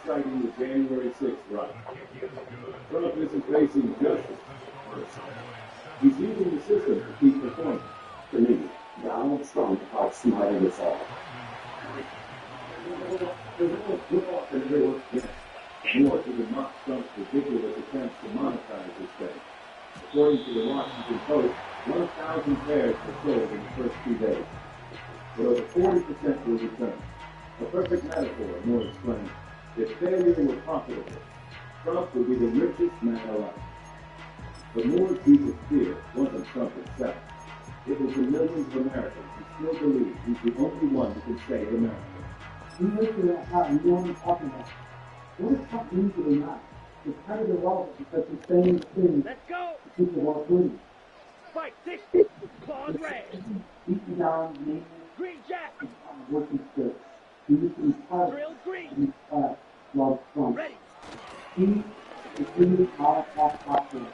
citing the January 6th riot. Trump isn't facing justice. He's using the system to keep performing. To me, Donald Trump outsmarted us all. There's no flaw in everyone's guess. More to the mock Trump's ridiculous attempts to monetize his thing. According to the Washington Post, 1,000 pairs were sold in the first 2 days. But over 40% were returned. A perfect metaphor, Moore explained. If failure were profitable, Trump would be the richest man alive. But Moore's deepest fear wasn't Trump himself. It was the millions of Americans who still believe he's the only one who can save America. We look at how you know what I'm talking about. What does Trump mean to the not? It's kind of irrelevant because he's saying things Let's go! people want to believe. Fight this Claude Ray. Beating down names Green Jack. on working scripts. He used to be part Drill green. of his class, Lord Trump. Ready. He is really not a option.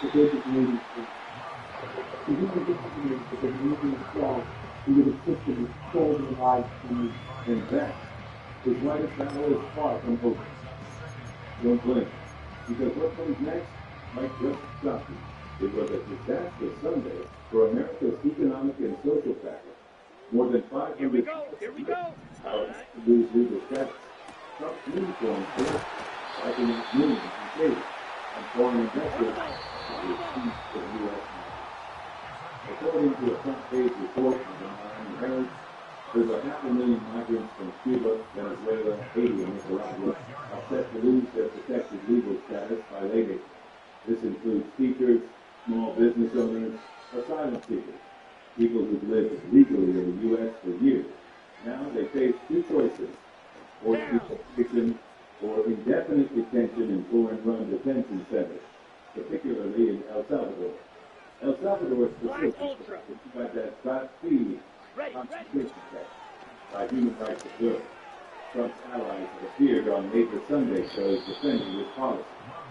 The basic meeting. He didn't get to me because the meeting itself, he would assist in his soul and life from his. And that is why this battle is far from over. Don't blink, because what comes next might just shock you. It was a disastrous Sunday for America's economic and social fabric. More than 500 Here we go. Here we go. to lose legal status. Trump's uniform first, wiping out millions in savings, and foreign investors to the peace of the U.S. According to a front-page report from the Miami Herald, there's 500,000 migrants from Cuba, Venezuela, Haiti, and Nicaragua are set to lose their protected legal status by late April. This includes teachers, small business owners, asylum seekers, people who've lived legally in the U.S. for years. Now they face two choices: forced deportation or indefinite detention in foreign-run detention centers, particularly in El Salvador. El Salvador specifically by that Class C concentration camp by Human Rights Observer. Trump's allies have appeared on major Sunday shows defending this policy,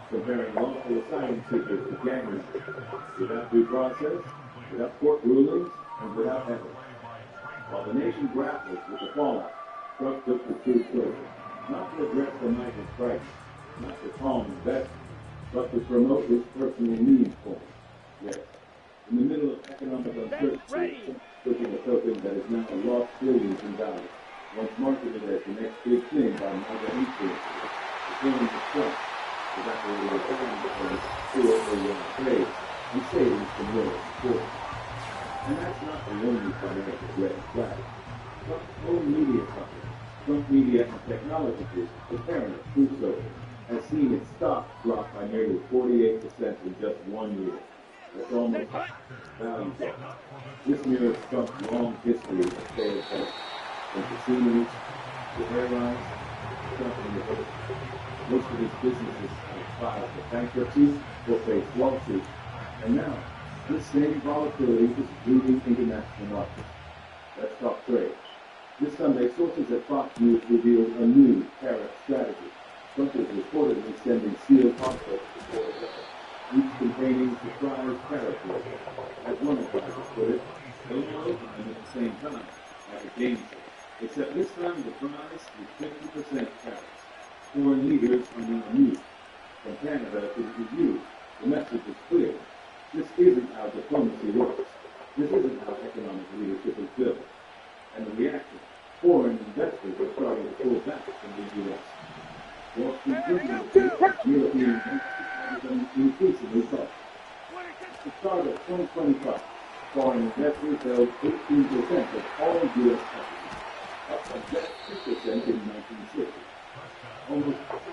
comparing lawful asylum seekers to gang members, without due process, without court rulings, and without evidence. While the nation grapples with the fallout, Trump took the true choice, not to address the migrant crisis, not to calm investment, but to promote his personal needs for him. Yes, in the middle of economic uncertainty, pushing a token that is now lost billions in value, once marketed as the next big thing by MAGA influencers, the feelings of Trump, evaporating the time because $2 trade and savings from lower support. And that's not the only financial red flag. Trump's own media company, Trump Media and Technology Group, the parent of Truth Social, has seen its stock drop by nearly 48% in just 1 year. That's almost value drop. This mirrors Trump's long history of failed health, from casinos to airlines, Trump and the others. Most of his businesses have filed for bankruptcy or faced lawsuits, and now this same volatility is bleeding international markets. Let's talk trade. This Sunday, sources at Fox News revealed a new tariff strategy. Trump is reportedly sending sealed envelopes to Florida, each containing surprise tariff lists. As one advisor put it, those are open at the same time, like a game show. Except this time the prize is 50% tariffs. Foreign leaders are now amused. From Canada to the EU, the message is clear. This isn't how diplomacy works. This isn't how economic leadership is built. And the reaction, foreign investors are starting to pull back from the U.S. Wall Street Journal reports European investors have become increasingly cautious. At the start of 2025, foreign investors held 18% of all U.S. equities, up from just 2% in 1960. Almost half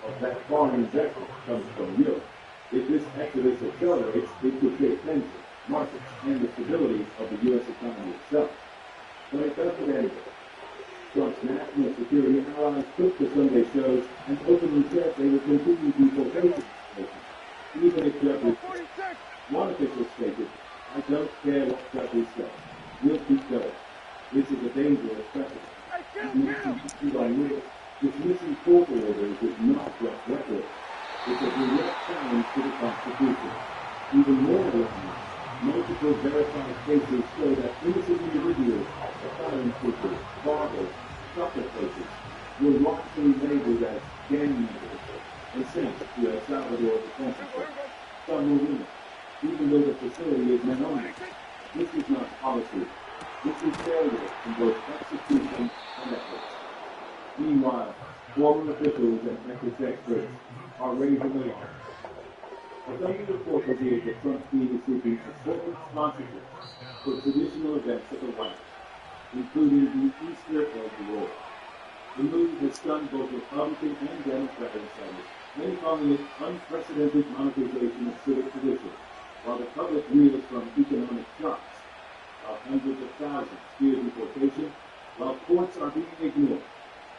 of that foreign investment comes from Europe. If this exodus accelerates, it could create tension, markets, and the stability of the U.S. economy itself. But it doesn't end there. Trump's national security allies took the Sunday shows and openly said they would continue deportation, even if Jeffrey said. One official stated, "I don't care what Jeffrey says. We'll keep going. This is a dangerous precedent. Dismissing court orders is not just rhetoric. It's a direct challenge to the Constitution. Even more alarming, multiple verified cases show that innocent individuals, asylum seekers, barbers, shelter places, were locked initially labeled as gang members and sent to El Salvador detention camps. Some were women, even though the facility is men only. This is not policy. This is failure in both execution and ethics. Meanwhile, former officials and ethics experts are raising alarm. Authorities report revealed that Trump team is seeking a corporate sponsorship for traditional events of the White House, including the Easter egg roll. The move has stunned both Republican and Democrat insiders, many calling it unprecedented monetization of civic tradition, while the public reels from economic shocks, while hundreds of thousands fear deportation, while courts are being ignored.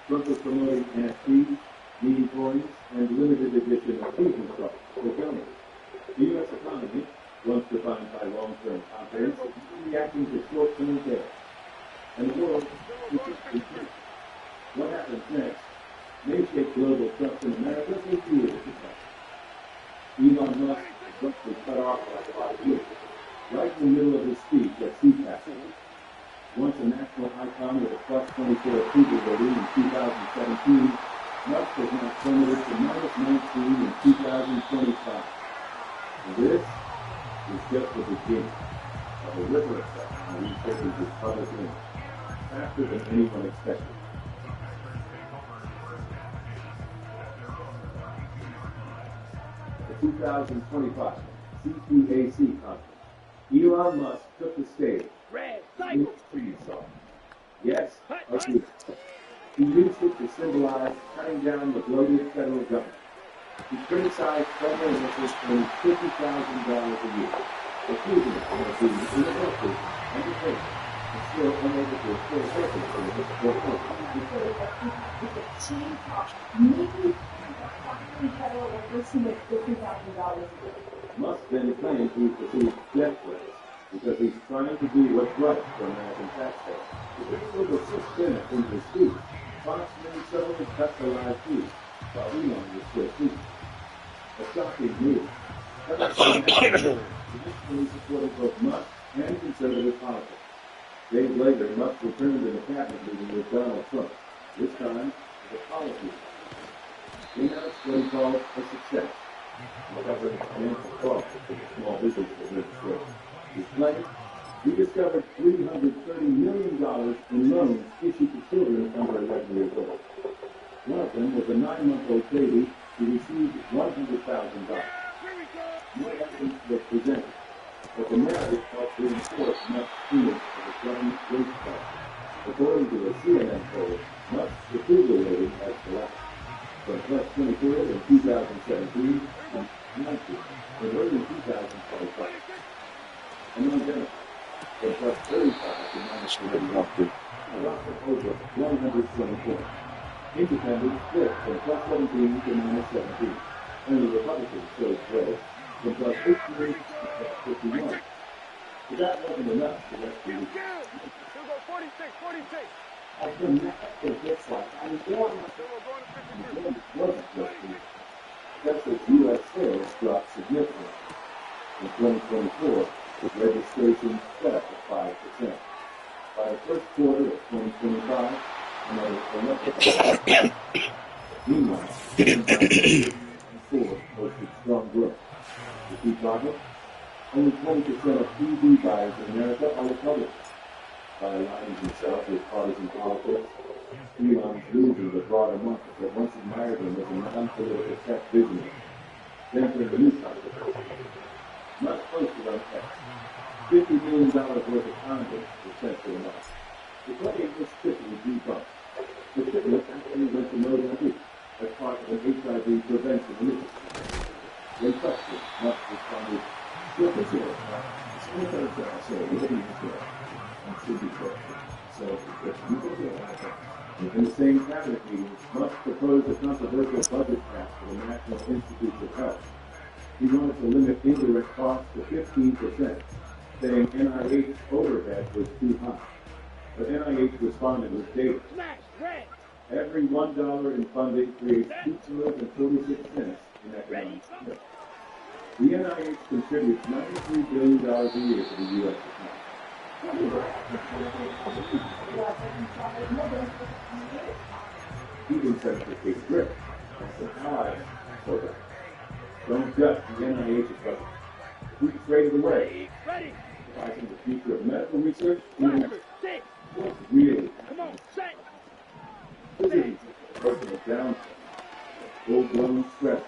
Trump is promoting NFTs, meme coins, and limited edition achievement cards for donors. The U.S. economy, once defined by long-term confidence, is reacting to short-term chaos. And the world is confused. What happens next may shake global trust in America for years to come. Elon Musk abruptly cut off like a lot of years, right in the middle of his speech at CPAC. Once a national icon with a plus 24 approval rating in 2017, Musk has now plummeted to minus 19 in 2025. And this is just the beginning of a ripple effect on reshaping his public image, faster than anyone expected. The 2025 CPAC conference, Elon Musk took the stage. Red, In cycle. Arkansas. Yes, okay. He used it to symbolize cutting down the bloated federal government. He criticized federal workers earning $50,000 a year, accusing them of being ineffective, underpaid, and still unable to afford health insurance or Maybe federal workers who make $50,000 a year. Musk then claimed he received death threats because he's trying to do what's right for American taxpayers. To bring over 6 minutes into his speech, Fox News suddenly cut the live feed while Elon was still speaking. A shocking move. Initially supported both Musk and conservative politics. Days later, Musk returned in a cabinet meeting with Donald Trump, this time as a policy. He announced what he called a success, recovering financial fraud for the Small Business Administration. He claimed he discovered $330 million in loans issued to children under 11 years old. One of them was a 9-month-old baby who received $100,000. No evidence was presented, but the narrative helped reinforce Musk's feelings of the government waste cost. According to a CNN poll, Musk's approval rating has collapsed from plus 24 in 2017 to 19 in early 2025. Among Democrats, from plus 35 to minus 31, dropped to over 124. Independents split from plus 17 to minus 17. Only Republicans showed growth from plus 15 to plus 51. But that wasn't enough to rescue the Still go 46, 46. I can never forget like I was born Still we're going to 50. it wasn't rescued. Just as U.S. sales dropped significantly. In 2024, registration fell to 5%. By the first quarter of 2025, another 11%. Meanwhile, 2024 posted strong growth. The key problem? Only 20% of EV buyers in America are Republicans. By aligning himself with partisan politics, Elon's losing the broader market that once admired him as a non-political tech visionary. Then came the new controversy. Musk posted on X. $50 million worth of condoms were sent to Musk. The claim was quickly debunked. The shipment actually went to Mozambique as part of an HIV prevention initiative. When questioned, Musk responded, "Look at this. So, what do you say? And should be questioned. So, if you can do it." In the same cabinet meeting, Musk proposed a controversial budget cap for the National Institutes of Health. He wanted to limit indirect costs to 15%, saying NIH overhead was too high. But NIH responded with data. Smash, red. Every $1 in funding creates $2.46 in economic growth. The NIH contributes $93 billion a year to the U.S. economy. Even sent to take grip. Surprise. So don't gut the NIH is budget. We traded away. Ready. Advising the future of medical research. Five, six. What's really Come on, set. this isn't just a personal downturn. Full-blown stress.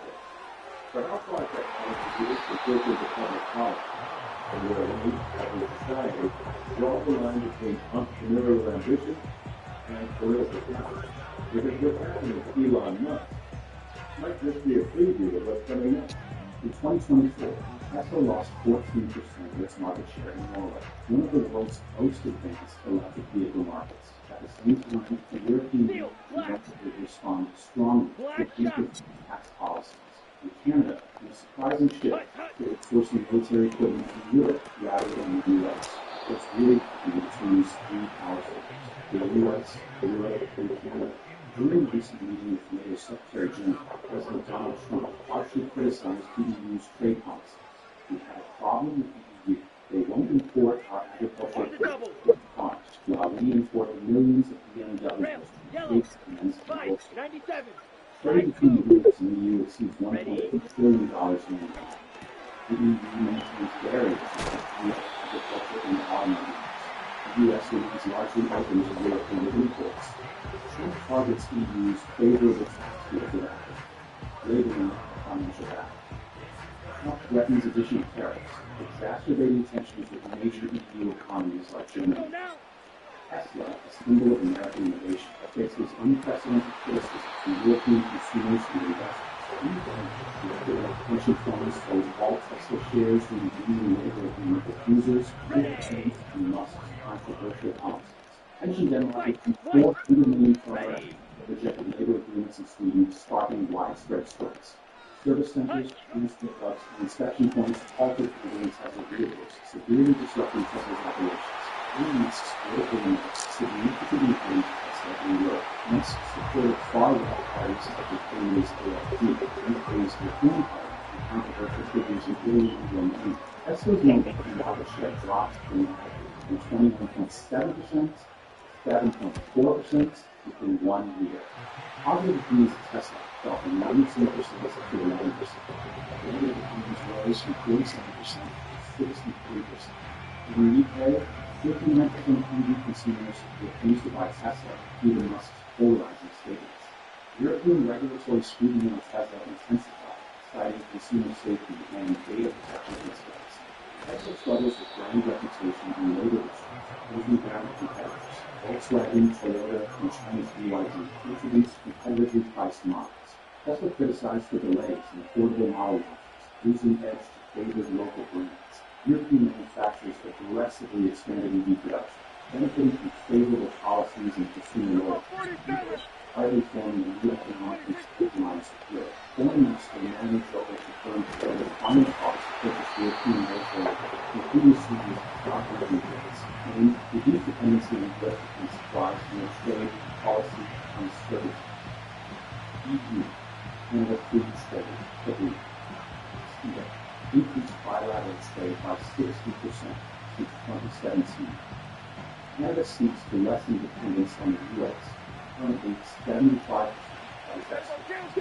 But how far technology is to build into public policy? And where we, as a society, draw the line between entrepreneurial ambition and political power. Because what's happening with Elon Musk might just be a preview of what's coming up. In 2024, Tesla lost 14% of its market share in Norway, one of the world's most advanced electric vehicle markets. At the same time, the European Union collectively responded strongly to increased tax policies. In Canada, in a surprising shift, they are sourcing military equipment from Europe rather than the U.S. What's really happening between these three power sources, the U.S., Europe, and Canada. During a recent meeting with NATO Secretary General, President Donald Trump harshly criticized the EU's trade policies. We have a problem with the EU. They won't import our agricultural products, while we import millions of BMWs from states and Five, 97. trade between the U.S. and the EU exceeds $1.8 billion annually. The EU maintains barriers to U.S. agriculture and automobiles. The U.S. remains largely open to European imports. Trump targets EU's favorable tax deal for that, labeling it a financial act. Trump threatens additional tariffs, exacerbating tensions with major EU economies like Germany. Go now. Tesla, a symbol of American innovation, faces unprecedented criticism from European consumers and investors. Pension funds sold all Tesla shares in the union labor agreement with users, Trump and Musk's controversial policies. Pension Denmark received $400 million from rejected labor agreements in Sweden, sparking widespread strikes. Service centers, police pickups, and inspection points halted delivering Tesla vehicles, severely disrupting Tesla's operations. Elon Musk's political remarks significantly influenced Tesla in Europe. Musk supported far-right parties such as Germany's AfD, and praised the Reform Party and controversial figures in Italy and Germany. Tesla's market share dropped from 21.7% 7.4% within 1 year. Positive reviews of Tesla fell from 97% to 11%. Negative reviews rose from 47% to 63%. In the UK, 59% of EV consumers refused to buy Tesla due to Musk's polarizing statements. European regulatory scrutiny on Tesla intensified, citing consumer safety and data protection concerns. Tesla struggles with brand reputation and labor issues, losing ground to competitors. Volkswagen, Toyota, and Chinese BYD introduced competitively priced models. Tesla criticized the delays in affordable model launches, losing edge to favored local brands. European manufacturers aggressively expanded EV production, benefiting from favorable policies and consumer loyalty. Highly forming a new economic alliance with Europe. Foreign minister Melanie Schultz confirmed that the final cost to purchase European military including Sweden's stockholder units, and reduced dependency on U.S. defense supplies from a trade policy uncertainty. EU, Canada Free Trade Agreement, CETA, increased bilateral trade by 60% since 2017. Canada seeks to lessen dependence on the U.S. Currently, 75% of its exports.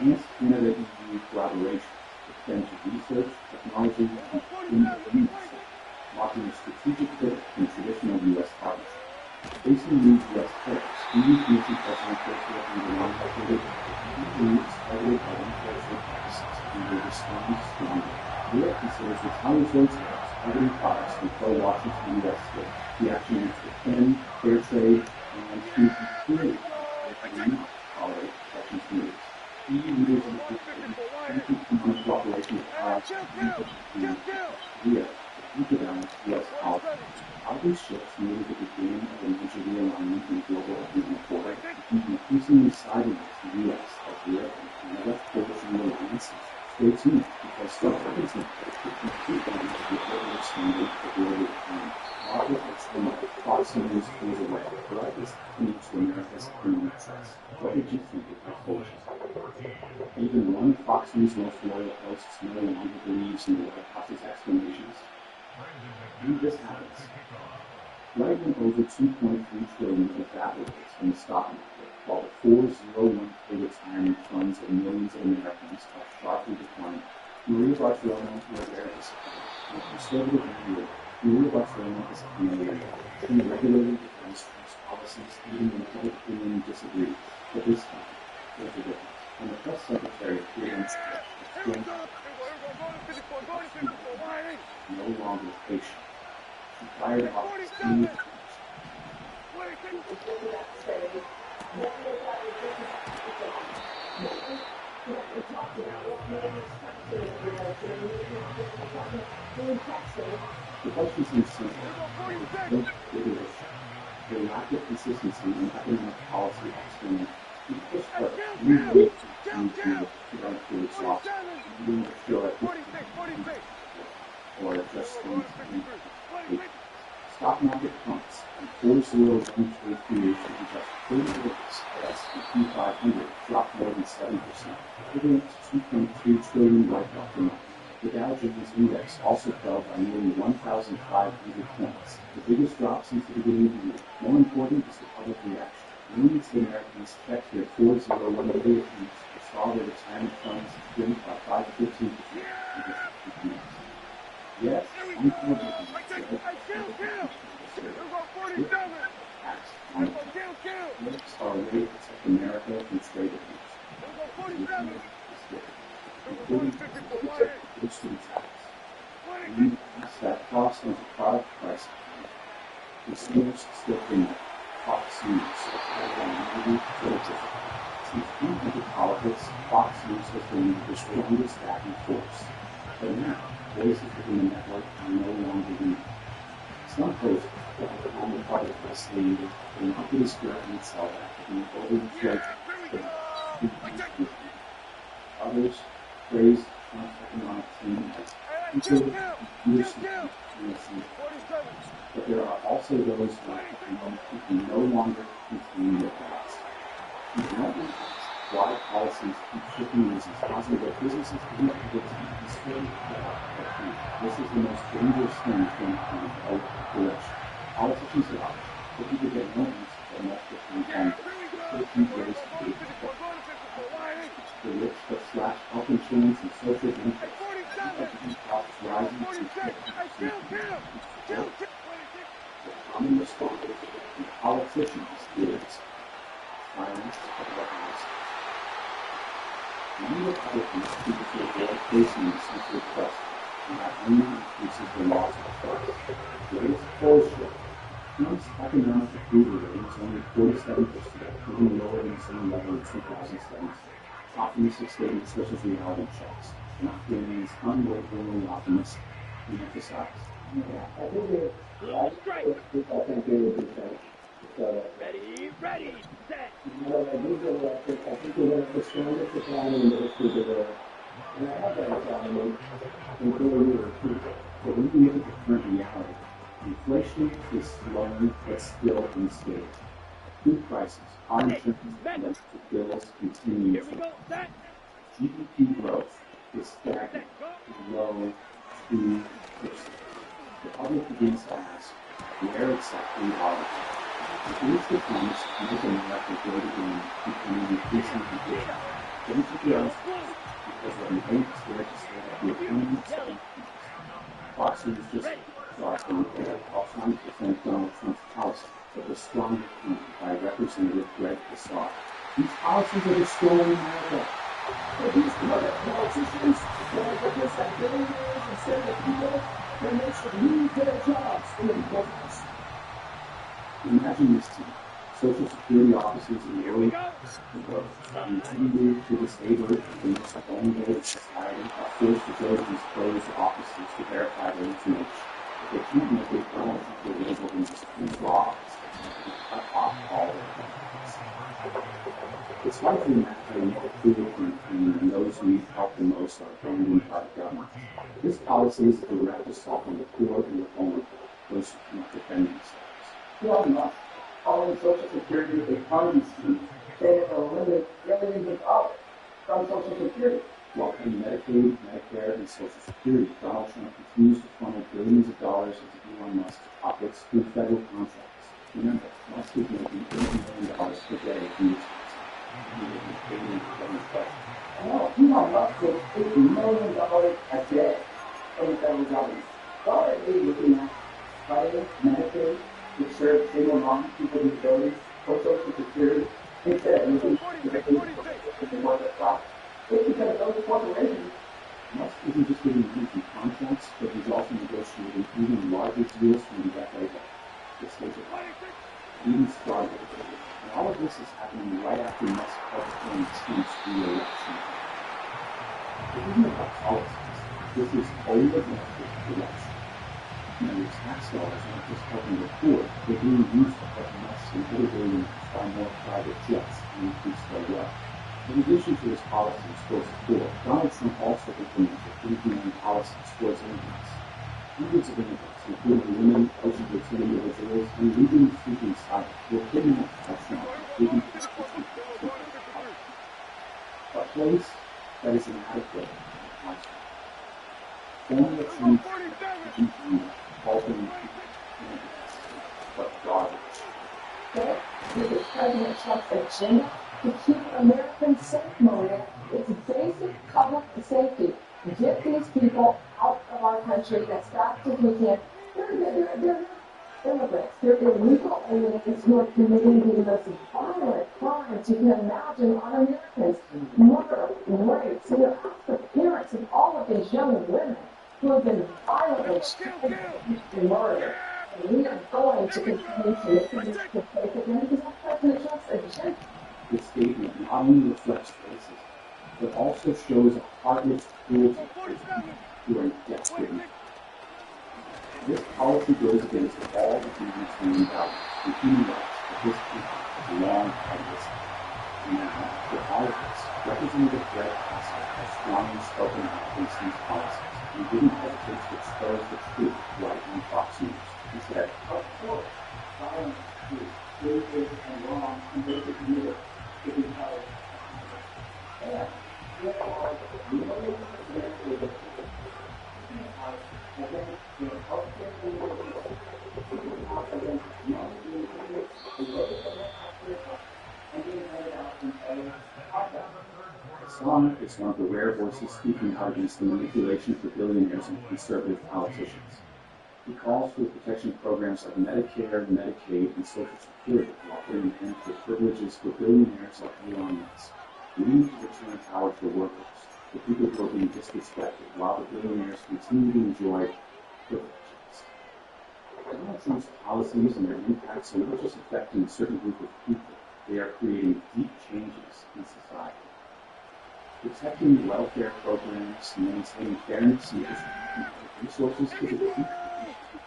Enhanced Canada-EU collaboration extend to research, technology, and consumer industry, marking a strategic pivot from traditional U.S. partnership. Facing these U.S. tariffs, EU Commission President Ursula von der Leyen stated that the EU is targeted by unfair practices and will respond strongly. Europe considers retaliatory tariffs targeting products from pro-Washington U.S. states. The action aims to defend fair trade and food security and not tolerate protectionist moves. EU leaders in the economic cooperation with allies and Korea to counterbalance U.S. policy. How these shifts near the beginning of a major realignment in global economic order become increasingly sideways to the U.S. as Europe and Canada forge new alliances. Stay tuned, because stuff happens in the complete balance of the global standard for global economy. Market external Fox News goes away. What is happening to America's economic trust? What did you think of that culture? Even one Fox News most loyal host no longer believes in the White House's explanations. And this happens. Writing over $2.3 trillion evaporates from the stock market, while the 401k retirement funds of millions of Americans are sharply declining. Maria Bartiromo was very disappointed. In a conservative view, Maria Bartiromo is a Canadian. She regularly defends Trump's policies even when public opinion disagrees. But this time, there's a difference. When the press secretary appeared on stage, no longer patient. She fired off his team. The question seems simple, but rigorous. The lack of consistency in economic policy experiment can push for usually to run through exhaustion, even if still at 50 or just stock market pumps and 4013 fears to be just 30 days at S&P 500 dropped more than 7%, equivalent to $2.2 trillion write-off a month. The Dow Jones Index also fell by nearly 1,500 points, the biggest drop since the beginning of the year. More important is the public reaction. Millions of Americans checked their 401k accounts and saw their retirement funds shrink by 5 to 15% in just 15 months. Yes, Critics are a way to protect America from trade abuse. Including goods to be taxed. We pass that cost into product pricing. Consumers still pay more. Fox News, since we enter politics, Fox News has been the strongest backing force. But now, voices within the network are no longer needed. Some hosts on the public by saying that the market is correcting itself after being overflowed. Others praise Trump's economic team as people but there are also those who can no longer contain their past. You cannot be asked why policies keep shifting reasons causing their businesses to be able to be disturbed. This is the most dangerous thing to encounter of election. Politicians lie, but people get no answer for multiple times on 13 ways to be the rich that slash health insurance and social benefits. Costs rising the common response from politicians is silence of governments. Many Republicans choose to avoid facing this central question, and that only increases the loss of trust. It is bullshit. Trump's economic approval rating is only 47%, even lower than the same level in 2017. Optimistic statements such as reality checks, Trump remains unwaveringly optimistic and emphasized. Yeah, I think it, I think they would be safe. So, Ready, set. you know, I think they're going to have the strongest economy in the history of the world. And I have that economy in 4 years, too. But when you look at the current reality, inflation is slowing but still unscathed. Food prices, car insurance, and electric bills continue Here we go, set. GDP growth is stagnant, low 2%. The public begins to ask, where exactly are we? It is the promise to make America great again, becoming increasingly different. Don't you realize because what you think is there to say that the economy is selling Fox News just brought in alternative defend Donald Trump's policy that was strongly promoted by Representative Greg Casar. These policies are destroying America. But these politicians that represent billionaires instead of people, they make them lose their jobs in the government. Imagine this team. Social Security officers in the early from TV to disabled and the most vulnerable in society are forced to go to these closed offices to verify their information. If they can't make it, they're labeled in just 2 laws and cut off all their benefits. It's likely that they make a clear campaign and those who need help the most are abandoned by the government. This policy is a direct assault on the poor and the vulnerable, those who cannot defend themselves. Well, not calling Social Security a Ponzi scheme, saying it will eliminate millions of dollars from Social Security. While cutting Medicaid, Medicare, and Social Security, Donald Trump continues to funnel billions of dollars into Elon Musk's pockets through federal contracts. Remember, Musk is making $80 million per day in this No, Elon Musk makes $80 million a day from the federal government. Why are they looking at cutting Medicaid, which serves single moms, people with disabilities, or Social Security, instead of looking at the worker class? It's because those corporations. Musk isn't just getting huge contracts, but he's also negotiating even larger deals from the decade ago. Let's face it, even Stargate. And all of this is happening right after Musk publicly intends re-election. It isn't about politics. This is over-the-market election. Now, your tax dollars aren't just helping the poor, they're being used to help Musk and other billionaires buy more private jets and increase their wealth. In addition to his policies towards the poor, Donald Trump also implemented inhumane policies towards immigrants. Hundreds of immigrants, including women, LGBT individuals, and legally seeking asylum, were kidnapped by Trump and taken to his country. A place that is inadequate and constant. Formula Trump and helping immigrants, but garbage. That is President Trump's agenda to keep Americans safe, Maria. It's basic public safety. Get these people out of our country as fast as we can. They're immigrants. They're illegal aliens who are committing the most violent crimes you can imagine on Americans. Murder, rapes, and they're the parents of all of these young women who have been violently and murdered. And we are going to continue to listen to this case again because that's President Trump's agenda. This statement not only reflects racism, but also shows a heartless cruelty towards people who are desperate. This policy goes against all the human values and human rights that this country has long had listed. Now, for all of this, Representative Greg Castle has strongly spoken out against these policies and didn't hesitate to expose the truth right on Fox News. He said, Of course, violence is racist and wrong and basic neither. Because and there are millions of Americans against their healthcare against non-immigrants, and those that are Africa, and being handed out in Hassan is one of the rare voices speaking out against the manipulation for billionaires and conservative politicians. He calls for the protection programs like Medicare, Medicaid, and Social Security, while putting an end to privileges for billionaires like Elon Musk. We need to return power to the workers, the people who are being disrespected, while the billionaires continue to enjoy privileges. Donald Trump's policies and their impacts are not just affecting a certain group of people, they are creating deep changes in society. Protecting welfare programs and maintaining fairness and distribution of resources is a key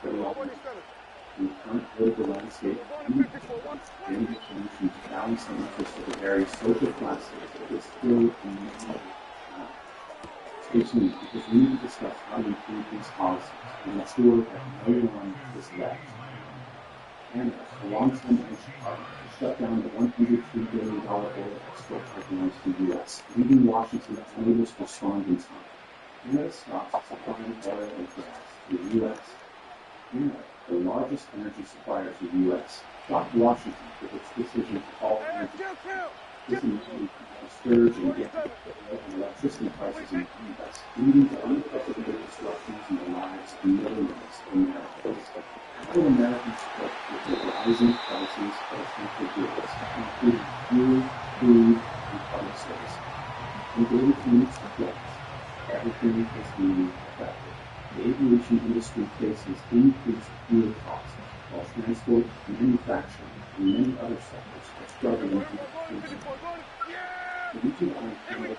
in the current political landscape. We need to solution to balance the interests of the various social classes that is still in Stay tuned, because we need to discuss how to improve these policies and ensure that no one is left. Canada, a long-term energy partner, shut down the $103 billion oil export pipeline to the U.S., leaving Washington unable to respond in time. Canada stops supplying oil and gas to the U.S. Canada, the largest energy supplier to the U.S., shocked Washington with its decision to halt energy. This immediately caused a surge in gas and electricity prices in the U.S., leading to unprecedented disruptions in the lives of millions of Americans. How will Americans cope with the rising prices of essential goods, including fuel, food, and public services? In daily commutes to flights, everything is being affected. The aviation industry faces increased fuel costs, while transport, manufacturing, and many other sectors are struggling with inflation. The region on Canada,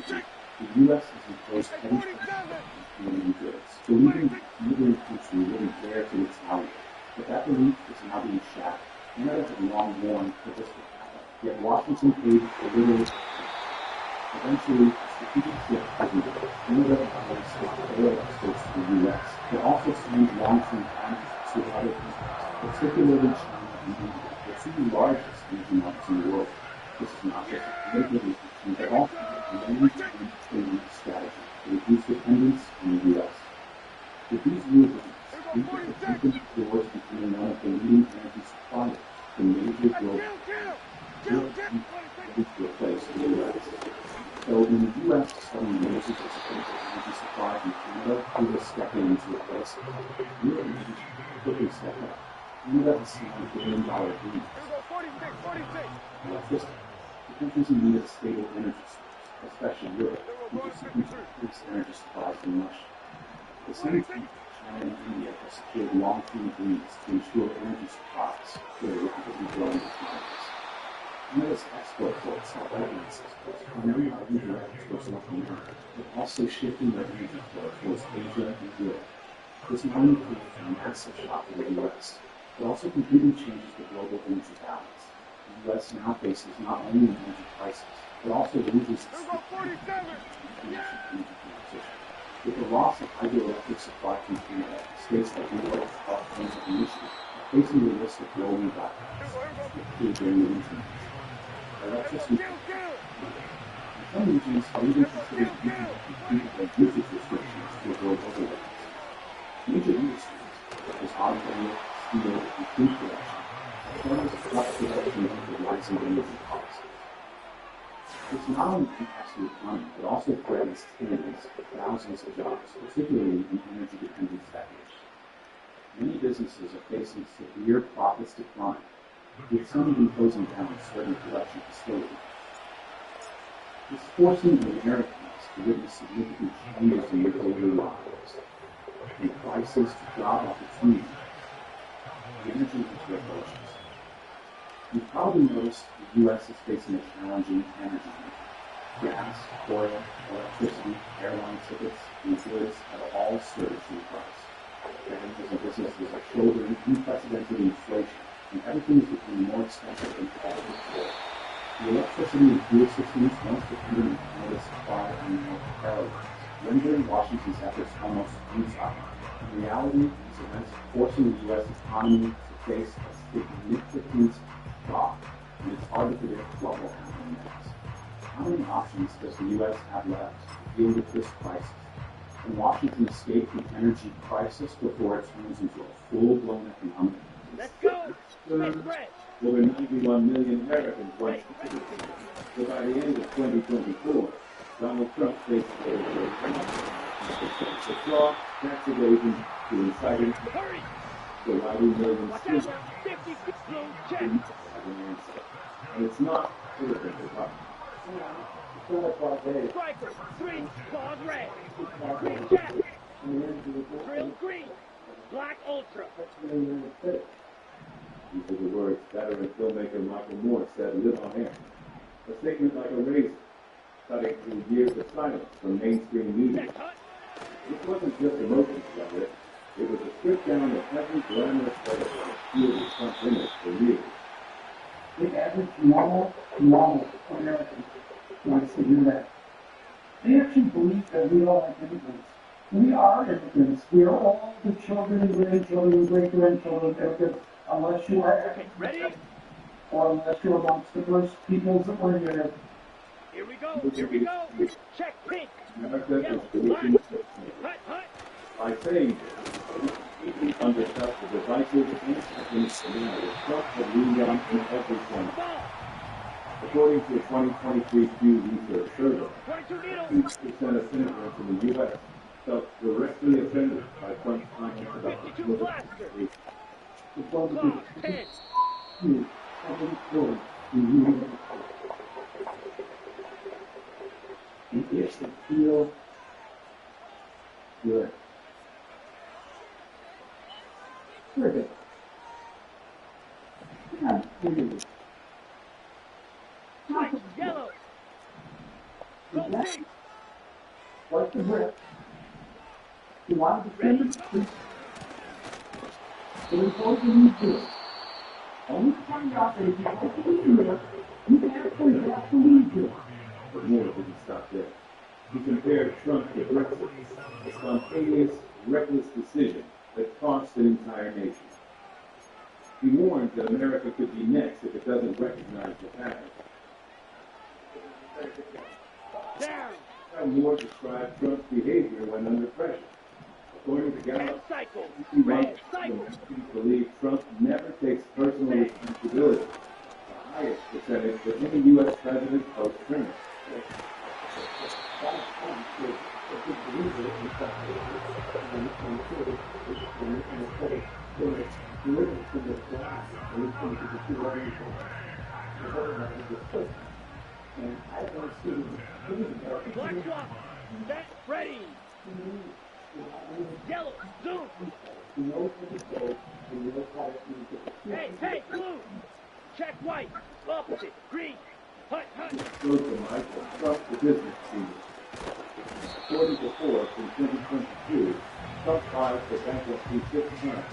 the U.S. has imposed heavy taxes on Canadian goods, believing that the neighboring country wouldn't dare to retaliate. But that belief is now being shattered. Canada had long warned that this would happen, yet Washington paid a little. Eventually, a strategic shift was made. Canada always stopped oil exports to the U.S., but also signed long-term contracts with other countries, particularly China and India, the two largest energy markets in the world. This is not just a political decision, but also a long-term sustainable strategy to reduce dependence on the U.S. With these new agreements, we could open doors becoming one of the leading energy suppliers to major global to replace the U.S. So when the U.S. suddenly loses its critical energy supply from Canada, who will step in to replace it? Europe needs to quickly step up. Canada has signed $1 billion agreements. Electricity. The countries in need of a stable energy source, especially Europe, which is seeking to increase energy supplies from Russia. At the same time, China and India have secured long-term agreements to ensure energy supplies for their rapidly growing economies. Canada's export ports have pipeline systems, primarily by indirect towards North America, but also shifting their energy flow towards Asia and Europe. This not only creates a massive shock to the U.S., but also completely changes the global energy balance. The U.S. now faces not only an energy crisis, but also loses its international energy competition. With the loss of hydroelectric supply from Canada, states like New York, California, and Michigan are facing the risk of rolling blackouts, particularly during the winter months. Electricity. In some regions are even considering implementing usage restrictions to avoid overloads. Major industries, such as automobile, steel, and food production, are trying to cut production due to rising energy costs. This not only impacts the economy, but also threatens tens of thousands of jobs, particularly in energy-dependent sectors. Many businesses are facing severe profits decline, with some even closing down certain production facilities. This forcing Americans to witness significant changes in their daily lives, from crisis to job opportunity, the energy into approaches. You've probably noticed the U.S. is facing a challenging energy market. Gas, oil, electricity, airline tickets, and goods have all surged in price. Families and businesses are shouldering unprecedented inflation, and everything is becoming more expensive than ever before. The electricity and fuel systems once dependent on Canada's supply are now paralyzed, rendering Washington's efforts almost futile. In reality, these events are forcing the U.S. economy to face a significant shock, and it's hard to predict what will happen next. How many options does the U.S. have left to deal with this crisis? Can Washington escape the energy crisis before it turns into a full-blown economic crisis? Let's go! Make bread! Over 91 million Americans want to. So by the end of 2024, Donald Trump faces the fraud, tax evasion, to inciting, Hurry! providing millions Watch students, out! 50 room check! having an answer. And it's not political problem. It's not a party. Striker! 3, claws red! Green jack! Drill green! Black ultra! These are the words veteran filmmaker Michael Moore said live on air. A statement like a razor, cutting through years of silence from mainstream media. Next hut! This wasn't just emotions about it. It was a strip down of every glamorous photo that fueled Trump's image for years. The average normal American wants to do that. They actually believe that we all are immigrants. We are immigrants. We are all the children and grandchildren, great-grandchildren of immigrants, unless you are Okay, ready? or unless you're amongst the first peoples that were here. Here we go! Here we go! Check pink! America Yellow, is producing Hut, hut! by saying this, we undercut the divisive and second scenario Trump had leaned on in every corner. Ball! According to a 2023 Pew Research survey, 22 needles! 2% of senators in the U.S. felt directly offended by Trump's comments about the 52 blaster! It's going to Claws, be 10! huge, public story. And it's to feel good. Terrific. God, really. White, yellow! Go pink! What's the grip? You want to Ready? defend it? So before you do it, only find out that if you have to leave here, you actually have to leave here. But Moore didn't stop there. He compared Trump to Brexit, a spontaneous, reckless decision that cost an entire nation. He warned that America could be next if it doesn't recognize the pattern. Down. Moore described Trump's behavior when under pressure. According to Red Gallup, cycle. 51% Red of cycle. Americans believe Trump never takes personal responsibility, the highest percentage for any U.S. president post-term. Donald Trump is a big believer in justice and instead of doing deliverance in the glass and he's going to pursue everything. The whole matter is just and I don't see anything Black swap. Set. Ready. Yellow. Zoom. he knows what to say and he knows how to use it. Hey, hey, blue. Check white. Opposite. Green. Hut, hut. Goes to Michael Trump, the business leader. According to Forbes in 2022, Trump filed for bankruptcy 6 times,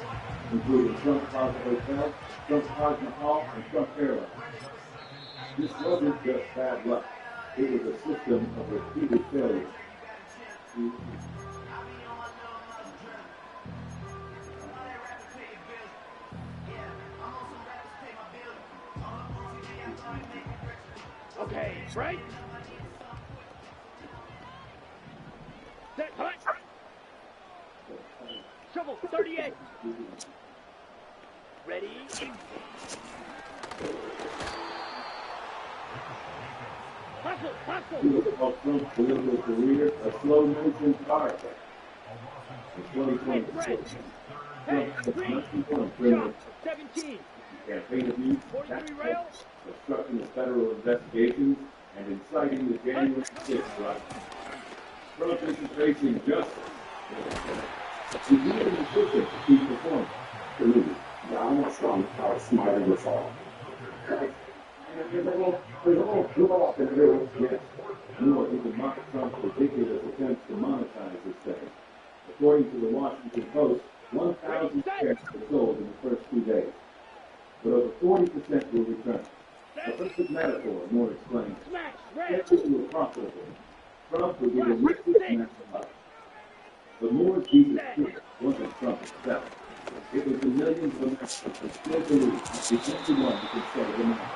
including Trump Plaza Hotel, Trump Taj Mahal, and Trump Airlines. This wasn't just bad luck. It was a system of repeated failure. Okay, right. Set. Hut. Shovel. 38. Ready. Hustle. Hustle. Of Trump's political career, a slow motion car attack. In 2024, Hey, Trump green. has 91 criminal Shot. 17. campaign abuse, 43 rail. obstructing of federal investigations, and inciting the January 6th riot. Trump isn't facing justice. He's even insistent to keep performing. Absolutely. Donald Trump outsmarted us all. There's a little blow up in the middle. Yes, Moore even mocked Trump's ridiculous attempts to monetize his thing. According to the Washington Post, 1,000 shares were sold in the first 2 days, but over 40% will return. A perfect metaphor, Moore explained. Smash. Red. If were profitable, Trump would be the richest man alive. But Moore's deepest secret wasn't Trump himself. It was the millions of Americans who still believe he's the only one who can save America.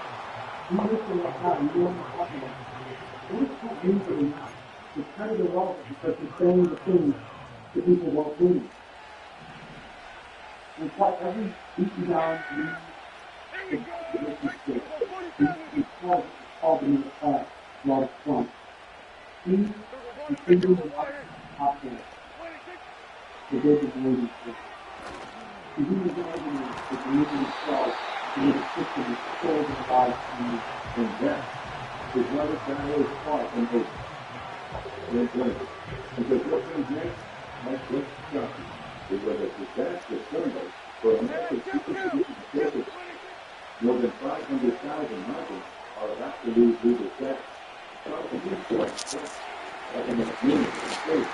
You listen to how you want to talk about it. What is Trump doing for you now? He's kind of irrelevant because he's saying the things that people won't believe. And it's like every beaten down he called him in the past, Donald Trump. He continued to watch top there. The David Williams thing. He used the argument that the movie itself and the system is sold in life And that is why the battle is fought and over. Then win. Because what comes next might just shock you. It was a disaster Sunday for America's people. More than 500,000 migrants are about to lose legal status. Trump is influenced like an community state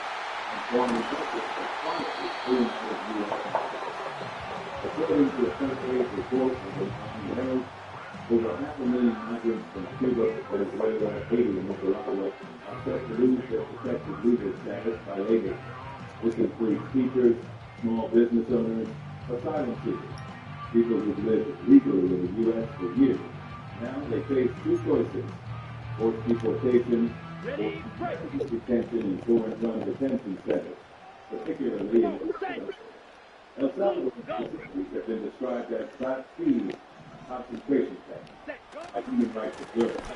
and foreign investors are quietly pulling out of U.S. According to a front-page report of the Miami Herald, over 500,000 migrants from Cuba, Venezuela, Haiti, and Nicaragua are set to lose their protected legal status by Labor. This includes teachers, small business owners, asylum seekers, people who've lived legally in the U.S. for years. Now they face 2 choices: forced deportation or detention in foreign-run detention centers, particularly in El Salvador facilities have been described as Class C concentration camps by human rights observers.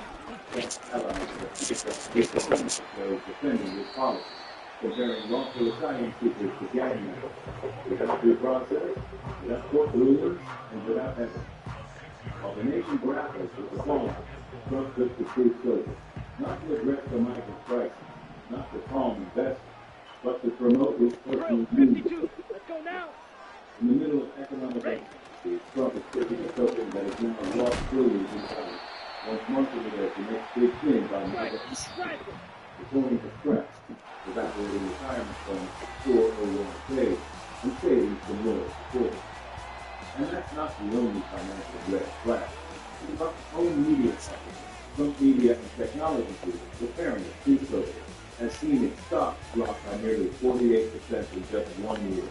Allies those defending this policy, comparing lawful asylum seekers to gang members, without due process, without court rulings, and without evidence. While the nation grapples with the fallout, Trump took the truth social, not to address the migrant crisis, not to calm investors, but to promote his personal views. 52. Let's go now. In the middle of economic activity, Trump is taking a token that is now lost truly in life. Once months ago, the next big thing by Michael according to press, evaporating retirement funds, 401k, and savings from lower support. And that's not the only financial red flag. Trump's own media sector, Trump Media and Technology Group, preparing a truth social, has seen its stock drop by nearly 48% in just 1 year.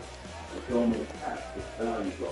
It's almost half its value drop.